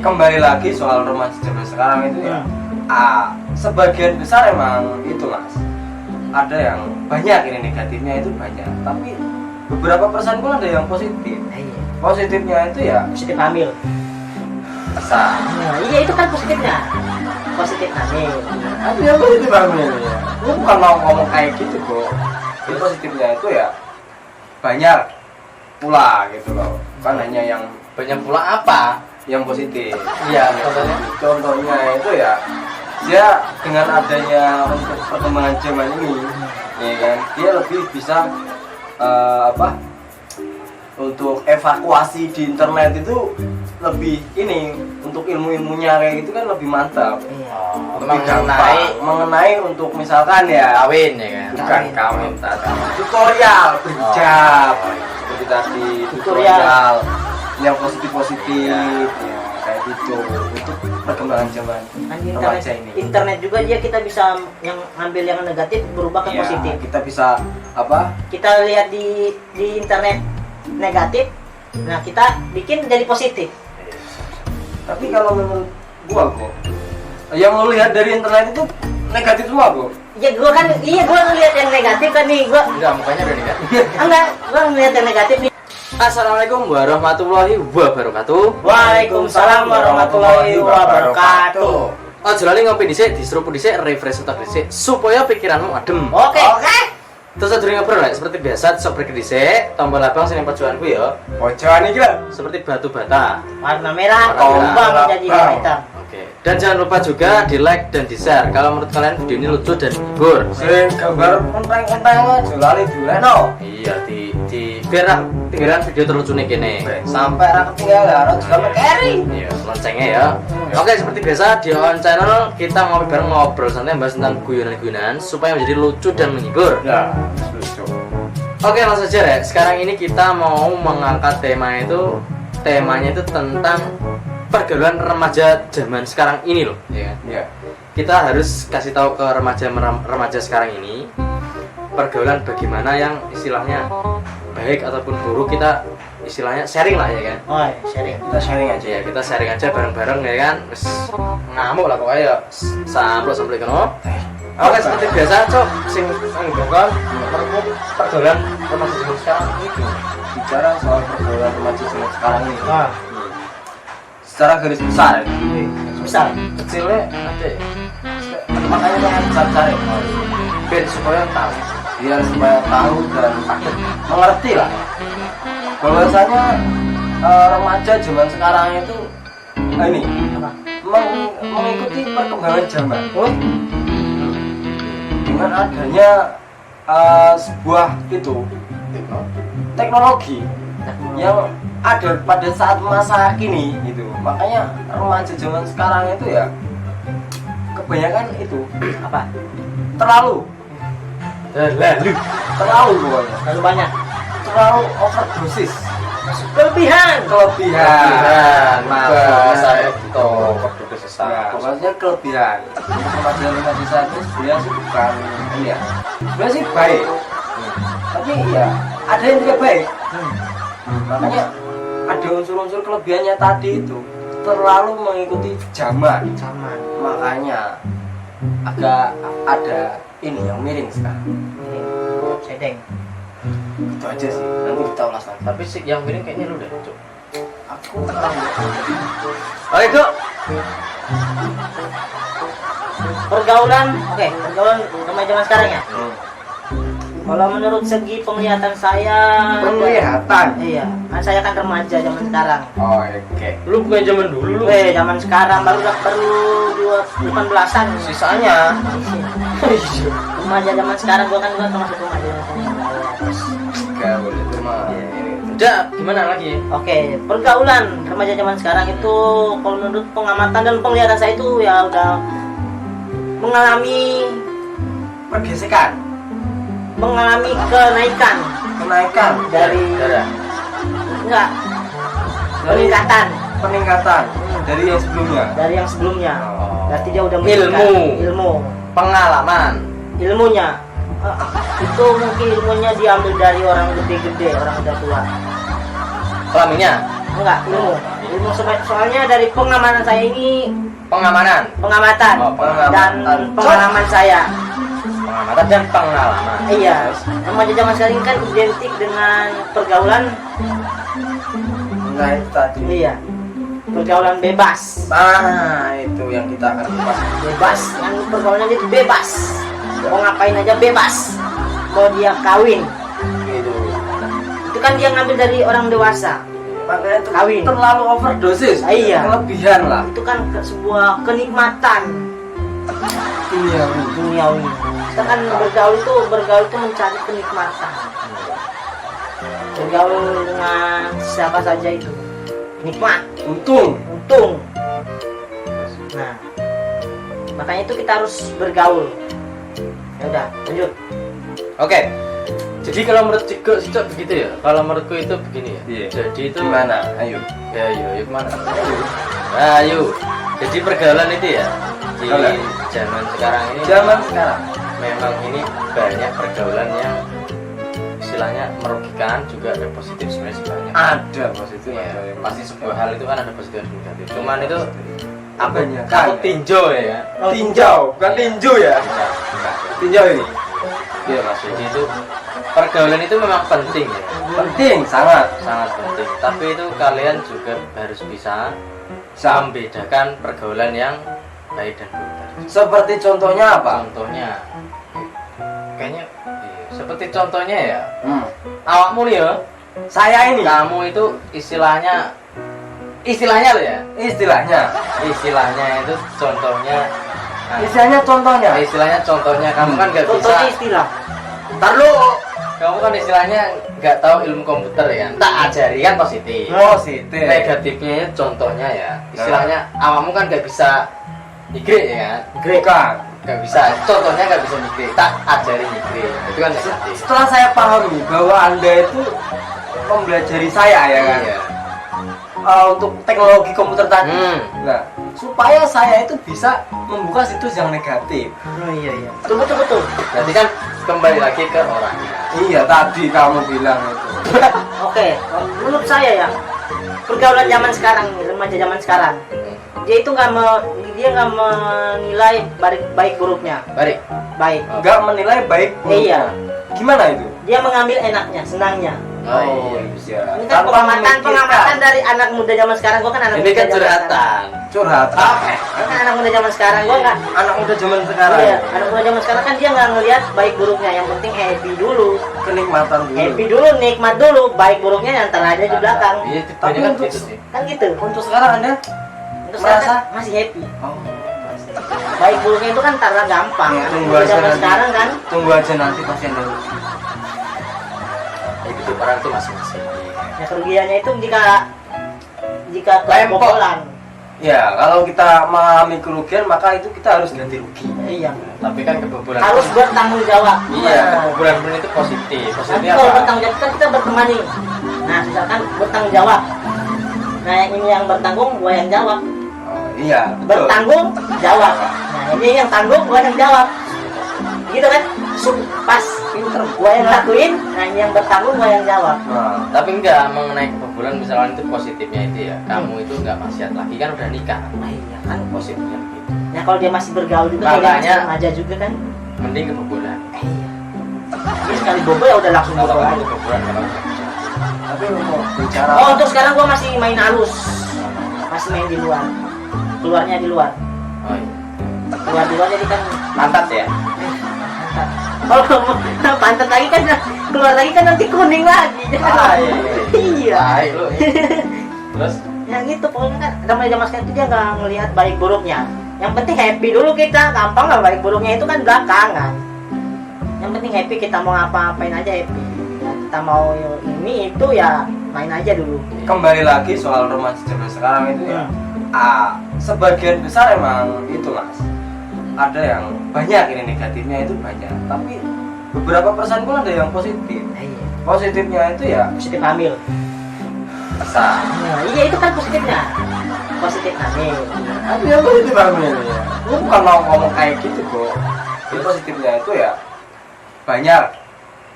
kembali lagi soal remaja zaman sekarang itu ya. Sebagian besar emang itu mas. Ada yang banyak ini negatifnya itu banyak. Tapi beberapa persen pun ada yang positif. Positifnya itu ya Positif hamil. besar. Nah, iya itu kan positifnya. Positif hamil. Tapi yang positif hamil ya. Lu bukan mau ngomong kayak gitu kok. Itu positifnya itu ya banyak pula gitu loh. Bukan hanya yang Banyak pula apa? yang positif. Iya, Contohnya itu ya dia dengan adanya untuk perkembangan zaman ini, ya kan, dia lebih bisa untuk evakuasi di internet itu lebih ini untuk ilmu-ilmunya kayak gitu kan lebih mantap. Lebih mengenai untuk misalkan ya kawin ya kan. bukan kawin tadi tutorial berhijab seperti tadi tutorial yang positif ya, kayak gitu untuk perkembangan zaman Kan remaja ini. internet juga dia kita bisa yang ngambil yang negatif berubah ke Iya, positif. kita bisa Kita lihat di internet negatif, nah kita bikin jadi positif. tapi kalau menurut gua kok yang lo lihat dari internet itu negatif semua kok. Ya gua ngelihat yang negatif kan nih gua. Enggak, mukanya udah nih kan. Enggak, gua ngelihat yang negatif nih. Assalamualaikum warahmatullahi wabarakatuh. Waalaikumsalam warahmatullahi wabarakatuh. Oh, lali ngopi dhisik, diseruput dhisik, refresh otak dhisik supaya pikiranmu adem. Oke. Terus sadurunge ngobrol lek seperti biasa sok break dhisik, tombol abang sing pojokanku ya. Pojokan iki lho. Seperti batu bata. Warna merah, Warna berubah merah. menjadi warna hitam. Oke. Dan jangan lupa juga di like dan di share kalau menurut kalian video ini lucu dan menghibur. Sing gambar konteng-konteng aja lali dileno. Iya, di biar tinggalan video terlucu nih kene. Sampai ra ketinggalan ora juga carry. Iya, loncengnya ya. Oke, seperti biasa di on channel kita ngopi bareng ngobrol santai bahas tentang guyonan-guyonan supaya menjadi lucu dan menghibur. Ya, lucu. Oke, langsung aja ya. Sekarang ini kita mau mengangkat temanya itu tentang pergaulan remaja zaman sekarang ini loh, ya kan? Iya. Kita harus kasih tahu ke remaja sekarang ini pergaulan bagaimana yang istilahnya baik ataupun buruk, kita istilahnya sharing lah ya kan. Oh, sharing. Kita sharing aja. Ya, kita sharing aja bareng-bareng ya kan. Wis ngamuk lah pokoknya ya. Sampai kono. Oke, seperti biasa, Cok, sing ngomong pergaulan remaja zaman sekarang ini. Bicara soal pergaulan remaja zaman sekarang ini. Nah, Secara garis besar ya. besar. Kecilnya ada ya. Makanya jangan besar-besar ya. Biar supaya tahu. Biar supaya tahu dan mengerti lah. Bahwasanya remaja zaman sekarang itu ini mengikuti perkembangan zaman. Oh, Dengan adanya sebuah teknologi yang ada pada saat masa kini gitu. Makanya remaja zaman sekarang itu ya kebanyakan itu apa? terlalu pokoknya Terlalu banyak. terlalu overdosis, Kelebihan. maaf saya gitu overdosis ya, maksudnya kelebihan. Remaja saat ini sebenarnya sih bukan ini ya, sebenarnya sih baik, tapi ya ada yang tidak baik. Makanya ada unsur-unsur kelebihannya tadi itu terlalu mengikuti zaman. Makanya agak ada ini yang miring sekarang. Sedeng. Itu aja sih, nanti kita ulas lagi. tapi sih yang miring kayaknya lu deh, Cok. Aku tahu. Oke, Cok. Pergaulan remaja zaman sekarang ya. Kalau menurut segi penglihatan saya, Penglihatan. iya, kan saya kan remaja zaman sekarang. Oh, oke. Lu bukan zaman dulu lu. Zaman sekarang baru 18-an. Sisanya Remaja zaman sekarang gua termasuk remaja zaman sekarang. Enggak boleh itu mah. udah gimana lagi? Oke, pergaulan remaja zaman sekarang itu kalau menurut pengamatan dan penglihatan saya itu ya udah mengalami kenaikan dari enggak peningkatan dari yang sebelumnya. Oh. Berarti dia udah ilmu pengalaman ilmunya itu mungkin ilmunya diambil dari orang gede-gede, orang udah tua. kelaminnya Enggak, ilmu soalnya dari pengamanan saya ini Pengamatan pengamatan Oh, dan pengalaman saya. pengamatan dan pengalaman. Iya, remaja zaman sekarang kan identik dengan pergaulan. Nah itu tadi. Iya, pergaulan bebas. Nah itu yang kita akan bahas. Bebas, yang pergaulan itu bebas. Mau ngapain aja bebas. Mau dia kawin, Gitu. itu kan dia ngambil dari orang dewasa. Makanya itu Kawin. terlalu overdosis. Iya. Kelebihan lah. Itu kan sebuah kenikmatan duniawi. Kita kan bergaul itu mencari kenikmatan. Bergaul dengan siapa saja itu nikmat, Untung. Nah, makanya itu kita harus bergaul. Ya udah, lanjut. Oke. Jadi kalau menurut Ciko begitu ya. Kalau menurutku itu begini ya. Iya. Jadi itu Gimana? Ayo. Ya, yuk kemana? Ayo. Jadi pergaulan itu ya di Pergaulan. zaman sekarang ini Zaman sekarang. memang ini banyak pergaulan yang istilahnya merugikan, juga ada positif sebenarnya sih banyak. Ada positif. Ya, ada yang pasti sebuah hal itu kan ada positif dan negatif. Cuman itu Banyak. aku tinjau ya. Tinjau, bukan tinju ya. Tinjau ini. Iya mas. Jadi itu pergaulan itu memang penting ya. Penting, sangat. Sangat penting. Tapi itu kalian juga harus bisa membedakan pergaulan yang baik dan buruk tadi. Seperti contohnya apa? Contohnya, kayaknya seperti contohnya ya, Awakmu nih ya. Saya ini. kamu itu istilahnya loh ya, istilahnya itu contohnya, istilahnya contohnya kamu kan nggak bisa, Contohnya istilah. ntar lu, kamu kan istilahnya nggak tahu ilmu komputer ya, tak ajari kan positif. Positif. Negatifnya ya, contohnya ya, istilahnya awakmu kan nggak bisa nigre ya kan, Bukan. nggak bisa, contohnya nggak bisa nigre, tak ajari nigre, itu kan negatif. Setelah saya pahami bahwa Anda itu mempelajari saya ya kan. Iya. Untuk teknologi komputer tadi. Hmm. Nah, supaya saya itu bisa membuka situs yang negatif. Oh iya. Betul. Berarti kan kembali lagi ke orangnya. Iya, tadi kamu bilang itu. Oke, menurut saya ya, pergaulan zaman sekarang nih, remaja zaman sekarang, dia itu nggak menilai baik buruknya. Baik. Enggak menilai baik buruknya. Iya. Gimana itu? Dia mengambil enaknya, senangnya. Oh iya. bisa. Ini kan pengamatan dari anak muda zaman sekarang. Gua kan anak Ini muda kan zaman sekarang. Curhat. Gua kan anak muda zaman sekarang. Gua nggak. Anak muda zaman sekarang. Iya, anak muda zaman sekarang kan dia nggak ngelihat baik buruknya. Yang penting happy dulu. Kenikmatan dulu. Happy dulu, nikmat dulu. Baik buruknya yang ntar aja di belakang. Iya, Tapi tipenya kan untuk- gitu sih. Kan gitu. Untuk sekarang Anda Untuk sekarang merasa? kan masih happy. Oh, Baik buruknya itu kan ntar gampang. ya, Anak tunggu muda aja zaman nanti. sekarang kan. Tunggu aja nanti pasti Anda rugi. Itu orang tuh masing-masing. Ya kerugiannya itu jika Lempok. kebobolan. Ya, kalau kita mengalami kerugian maka itu kita harus ganti rugi. Iya. Tapi kan kebobolan. Harus bertanggung jawab. Iya, kebobolan pun itu positif. Nanti Positifnya kalau apa? bertanggung jawab kan kita berteman nih. Nah, misalkan bertanggung jawab. Nah, yang ini yang bertanggung, gua yang jawab. Oh, iya, betul. Bertanggung jawab. Nah, ini yang tanggung, gua yang jawab. Gitu kan? Pas pinter gua yang lakuin, nah ini yang bertanggung gua yang jawab. Nah, Tapi enggak mengenai kebobolan misalnya itu positifnya itu ya. Kamu itu enggak maksiat lagi kan udah nikah. Nah, iya kan. Positifnya begitu. Nah, kalau dia masih bergaul itu Makanya- aja juga kan. Mending kebobolan. Iya. Dia sekali bobo ya udah langsung Kalau bobo kamu aja. kebobolan kalau enggak. tapi mau bicara Oh, untuk sekarang gua masih main halus. Masih main di luar. Keluarnya di luar. Oh iya. Keluar di luar jadi kan Pantat ya. kalau pantat lagi kan keluar lagi kan nanti kuning lagi. Iya. Baik lu. Terus Ya gitu pokoknya kan namanya zaman sekarang itu dia nggak ngelihat baik buruknya. Yang penting happy dulu kita, gampang lah baik buruknya itu kan belakangan. Yang penting happy, kita mau ngapa-ngapain aja happy. Ya, kita mau ini itu ya main aja dulu. kembali lagi soal remaja zaman sekarang itu ya. Sebagian besar emang itu Mas. Ada yang banyak ini negatifnya itu banyak, tapi beberapa persen pun ada yang positif. Iya. Positifnya itu ya Positif hamil. bisa. Nah, iya itu kan positifnya. Positif hamil. Tapi yang positif hamil ya. Lu bukan mau ngomong kayak gitu kok. Jadi positifnya itu ya banyak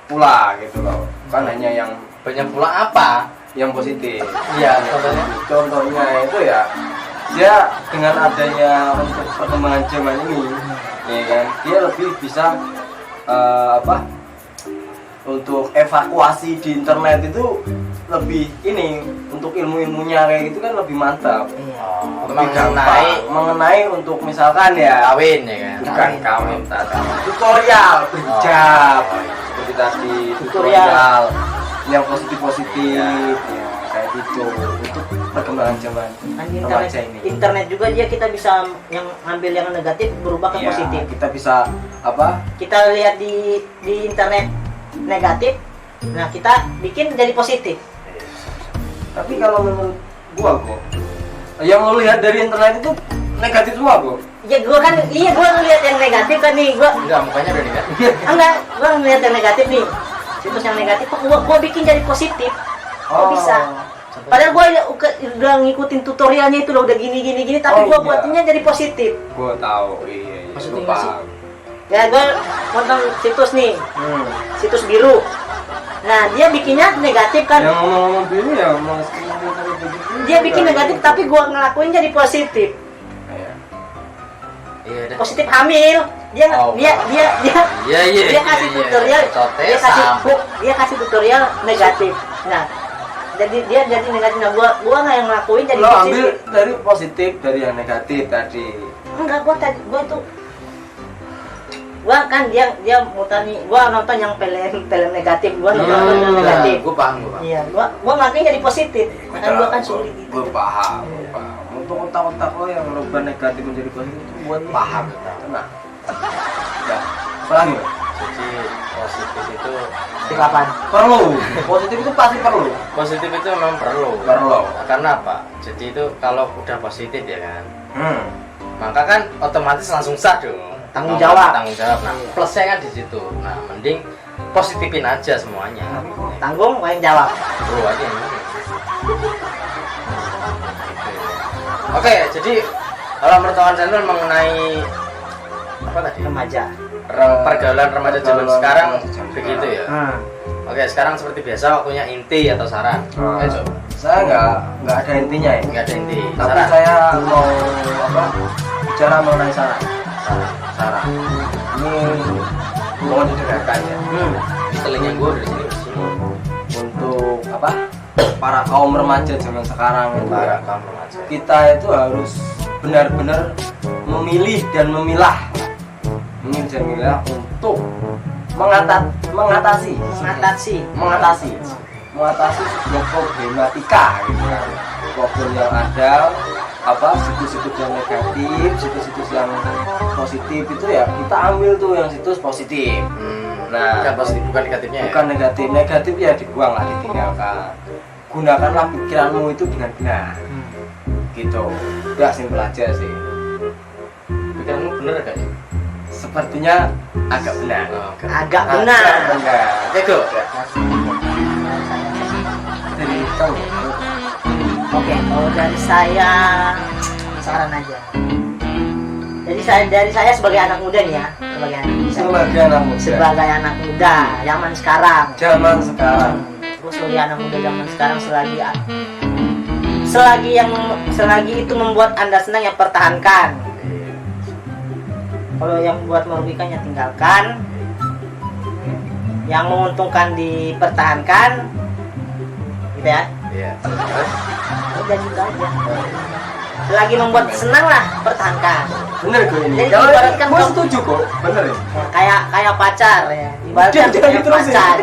pula gitu loh. Bukan hanya yang banyak pula apa? yang positif. Iya, contohnya. Contohnya itu ya dia dengan adanya untuk perkembangan zaman ini, ya kan, dia lebih bisa untuk evakuasi di internet itu lebih ini untuk ilmu-ilmunya kayak gitu kan lebih mantap. Lebih mengenai untuk misalkan ya Kawin ya kan. bukan kawin tadi tutorial berhijab seperti tadi tutorial yang positif ya, kayak gitu untuk perkembangan zaman remaja ini. Internet juga dia kita bisa yang ngambil yang negatif berubah ke Ya, positif. kita bisa Kita lihat di internet negatif, nah kita bikin jadi positif. tapi kalau menurut gua kok yang lo lihat dari internet itu negatif semua kok. Ya gua ngelihat yang negatif kan nih, Enggak, mukanya udah negatif. gua ngelihat yang negatif nih. Situs yang negatif kok gua bikin jadi positif. Kok bisa? Padahal gua udah ngikutin tutorialnya itu loh, udah gini tapi gua buatinnya jadi positif. Gua tahu, iya. Maksudnya Gua nggak sih? paham. Ya gua nonton situs nih, situs biru. Nah, dia bikinnya negatif kan. Yang ngomong-ngomong biru ya mau Dia bikin negatif tapi gua ngelakuin jadi positif. Iya dah. Positif hamil. Dia Iya. kasih tutorial. Dia kasih tutorial negatif. Nah, dia jadi negatif. Nah, gua nggak yang ngelakuin jadi lo positif. ambil dari positif dari yang negatif tadi. Enggak, gua tuh kan dia muter nih, gua nonton yang film negatif, gua nonton yang negatif. Gue paham. Iya, gua ngelakuin jadi positif. Makanya gua kan sulit gitu. Gue paham. Untuk otak-otak lo yang merubah negatif menjadi positif itu buat Paham. tenang. Ya, apa lagi? Jadi positif itu Kapan? Perlu. Positif itu pasti perlu. positif itu memang perlu. Perlu. Karena apa? Jadi itu kalau udah positif ya kan, maka kan otomatis langsung sah dong. Tanggung jawab. Nah, plusnya kan di situ. Nah, mending positifin aja semuanya. Tanggung, main jawab. Bro aja ini. Oke, jadi kalau menurut channel mengenai apa tadi? Remaja. Pergaulan remaja zaman sekarang remaja zaman begitu ya. Hmm. Oke, sekarang seperti biasa waktunya inti atau saran. Ayo coba. Saya nggak ada intinya ya. Nggak ada inti. Tapi Saran. saya mau bicara mengenai saran. Ini mohon didengarkan ya. Telinga gue dari sini ke sini. Untuk para kaum remaja zaman sekarang itu Para kaum remaja. kita itu harus benar-benar memilih dan memilah untuk mengatasi sebuah problematika gitu kan. Problem yang ada, situs-situs yang negatif, situs-situs yang positif itu ya kita ambil tuh yang situs positif. Nah, bukan positif, bukan negatifnya bukan negatif ya dibuang lah, ditinggalkan. Gunakanlah pikiranmu itu dengan benar. Gitu. Udah simpel aja sih. Pikiranmu bener gak ya? Sepertinya agak benar. Agak benar. Oke, go. Dari tahu. Oke, kalau dari saya saran aja. Dari saya sebagai anak muda nih ya, sebagai anak muda zaman sekarang. Terus sebagai anak muda zaman sekarang selagi itu membuat Anda senang ya pertahankan. Kalau yang membuat merugikan ya tinggalkan. Yang menguntungkan dipertahankan. Gitu ya. Iya. Udah gitu aja. Selagi membuat senang lah pertahankan. Bener gue ini. Jadi Kalau ibaratkan gue setuju kok. Bener ya. Kayak pacar ya. Ibaratkan Jangan kayak diterusin. pacar.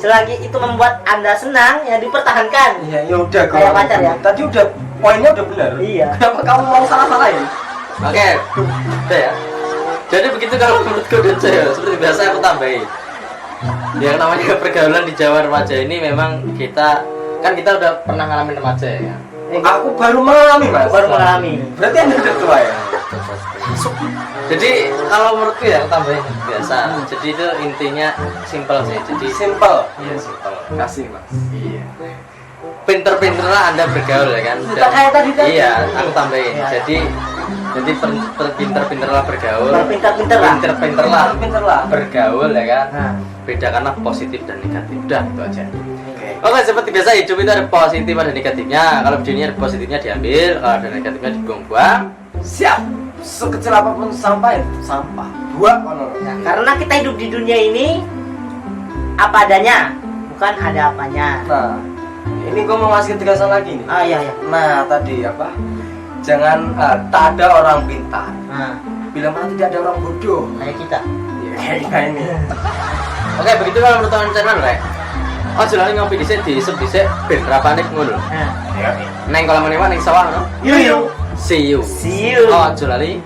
Selagi itu membuat Anda senang ya dipertahankan. Iya, ya udah gue. Kayak pacar ya. Tadi udah poinnya udah benar. Iya. Kenapa kamu mau salah-salahin? Oke. Udah ya. Jadi begitu kalau menurutku dan saya seperti biasa aku tambahin. Yang namanya pergaulan di Jawa remaja ini memang kita udah pernah ngalamin remaja ya. Aku baru mengalami, Mas. Baru mengalami. Berarti Anda udah tua ya? Jadi kalau menurutku ya aku tambahin biasa. Jadi itu intinya simpel sih. Jadi Simple. iya simpel. Kasih, Mas. Iya. Pinter-pinterlah Anda bergaul ya kan. Bukan kayak tadi kan? Iya, aku tambahin. Iya. Jadi pinter-pinterlah bergaul. Pinter-pinterlah. Pinter lah. Bergaul ya kan. Nah. Bedakanlah positif dan negatif. Udah itu aja. Oke. Oke, seperti biasa hidup itu ada positif ada negatifnya. Kalau di dunia ada positifnya diambil, kalau ada negatifnya dibuang-buang. Siap. Sekecil apapun sampah itu sampah. Dua kalau. Nah, karena kita hidup di dunia ini apa adanya, bukan ada apanya. Nah, ini gue mau ngasih ketegasan lagi nih. Ah iya iya. Nah, tadi apa? Jangan tak ada orang pintar. Nah, Bila mana tidak ada orang bodoh. kayak kita. Ya, kayak ini. Oke, begitu kalau menurut teman channel rek. Oh, jalan ngopi dhisik diisep dhisik ben ra panik ngono. Nah, Ya. Neng kolam menewah neng sawah no. yuk. See you. See you. Oh, aja lali.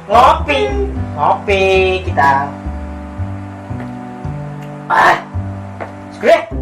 Ngopi kita. Ah. Skrek.